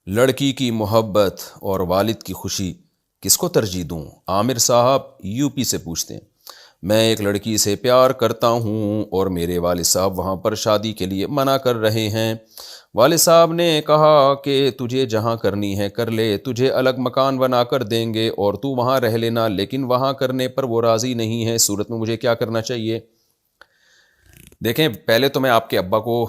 لڑکی کی محبت اور والد کی خوشی کس کو ترجیح دوں؟ عامر صاحب یو پی سے پوچھتے ہیں۔ میں ایک لڑکی سے پیار کرتا ہوں اور میرے والد صاحب وہاں پر شادی کے لیے منع کر رہے ہیں۔ والد صاحب نے کہا کہ تجھے جہاں کرنی ہے کر لے، تجھے الگ مکان بنا کر دیں گے اور تو وہاں رہ لینا، لیکن وہاں کرنے پر وہ راضی نہیں ہے۔ صورت میں مجھے کیا کرنا چاہیے؟ دیکھیں، پہلے تو میں آپ کے ابا کو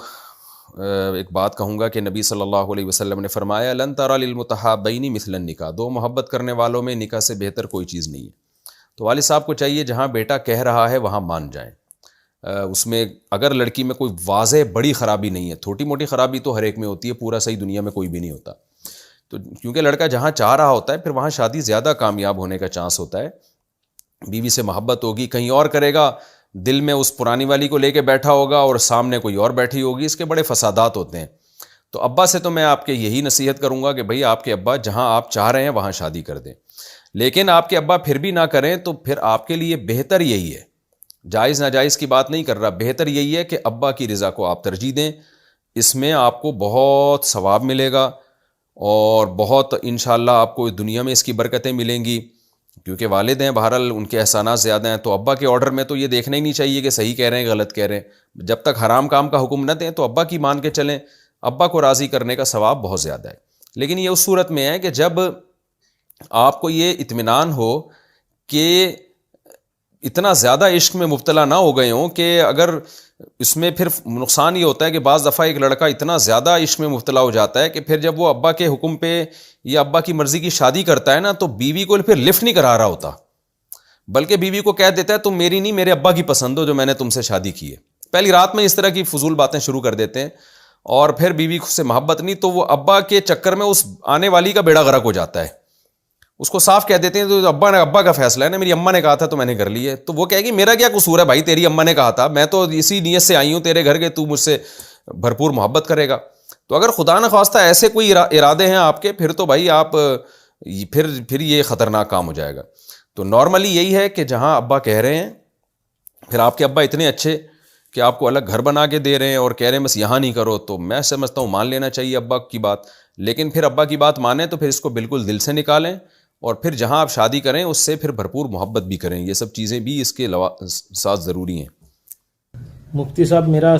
ایک بات کہوں گا کہ نبی صلی اللہ علیہ وسلم نے فرمایا لن تری للمتحابین مثل النکاح، دو محبت کرنے والوں میں نکاح سے بہتر کوئی چیز نہیں ہے۔ تو والد صاحب کو چاہیے جہاں بیٹا کہہ رہا ہے وہاں مان جائیں۔ اس میں اگر لڑکی میں کوئی واضح بڑی خرابی نہیں ہے، چھوٹی موٹی خرابی تو ہر ایک میں ہوتی ہے، پورا صحیح دنیا میں کوئی بھی نہیں ہوتا، تو کیونکہ لڑکا جہاں چاہ رہا ہوتا ہے پھر وہاں شادی زیادہ کامیاب ہونے کا چانس ہوتا ہے۔ بیوی سے محبت ہوگی، کہیں اور کرے گا، دل میں اس پرانی والی کو لے کے بیٹھا ہوگا اور سامنے کوئی اور بیٹھی ہوگی، اس کے بڑے فسادات ہوتے ہیں۔ تو ابا سے تو میں آپ کے یہی نصیحت کروں گا کہ بھئی آپ کے ابا جہاں آپ چاہ رہے ہیں وہاں شادی کر دیں، لیکن آپ کے ابا پھر بھی نہ کریں تو پھر آپ کے لیے بہتر یہی ہے، جائز ناجائز کی بات نہیں کر رہا، بہتر یہی ہے کہ ابا کی رضا کو آپ ترجیح دیں۔ اس میں آپ کو بہت ثواب ملے گا اور بہت انشاءاللہ آپ کو دنیا میں اس کی برکتیں ملیں گی، کیونکہ والد ہیں، بہرحال ان کے احسانات زیادہ ہیں۔ تو ابا کے آرڈر میں تو یہ دیکھنا ہی نہیں چاہیے کہ صحیح کہہ رہے ہیں غلط کہہ رہے ہیں، جب تک حرام کام کا حکم نہ دیں تو ابا کی مان کے چلیں، ابا کو راضی کرنے کا ثواب بہت زیادہ ہے۔ لیکن یہ اس صورت میں ہے کہ جب آپ کو یہ اطمینان ہو کہ اتنا زیادہ عشق میں مبتلا نہ ہو گئے ہوں کہ اگر اس میں پھر نقصان یہ ہوتا ہے کہ بعض دفعہ ایک لڑکا اتنا زیادہ عشق میں مبتلا ہو جاتا ہے کہ پھر جب وہ ابا کے حکم پہ یا ابا کی مرضی کی شادی کرتا ہے نا تو بیوی کو پھر لفٹ نہیں کرا رہا ہوتا، بلکہ بیوی کو کہہ دیتا ہے تم میری نہیں میرے ابا کی پسند ہو جو میں نے تم سے شادی کی ہے۔ پہلی رات میں اس طرح کی فضول باتیں شروع کر دیتے ہیں اور پھر بیوی سے محبت نہیں تو وہ ابا کے چکر میں اس آنے والی کا بیڑا غرق ہو جاتا ہے۔ اس کو صاف کہہ دیتے ہیں تو ابا کا فیصلہ ہے نا، میری اماں نے کہا تھا تو میں نے کر لی ہے۔ تو وہ کہے گی میرا کیا قصور ہے بھائی، تیری اماں نے کہا تھا، میں تو اسی نیت سے آئی ہوں تیرے گھر کے، تو مجھ سے بھرپور محبت کرے گا۔ تو اگر خدا نخواستہ ایسے کوئی ارادے ہیں آپ کے، پھر تو بھائی آپ پھر یہ خطرناک کام ہو جائے گا۔ تو نارملی یہی ہے کہ جہاں ابا کہہ رہے ہیں، پھر آپ کے ابا اتنے اچھے کہ آپ کو الگ گھر بنا کے دے رہے ہیں اور کہہ رہے ہیں بس یہاں نہیں کرو، تو میں سمجھتا ہوں مان لینا چاہیے ابا کی بات۔ لیکن پھر ابا کی بات مانیں تو پھر اس کو بالکل دل سے نکالیں اور پھر جہاں آپ شادی کریں اس سے پھر بھرپور محبت بھی کریں۔ یہ سب چیزیں بھی اس کے ساتھ ضروری ہیں۔ مفتی صاحب، میرا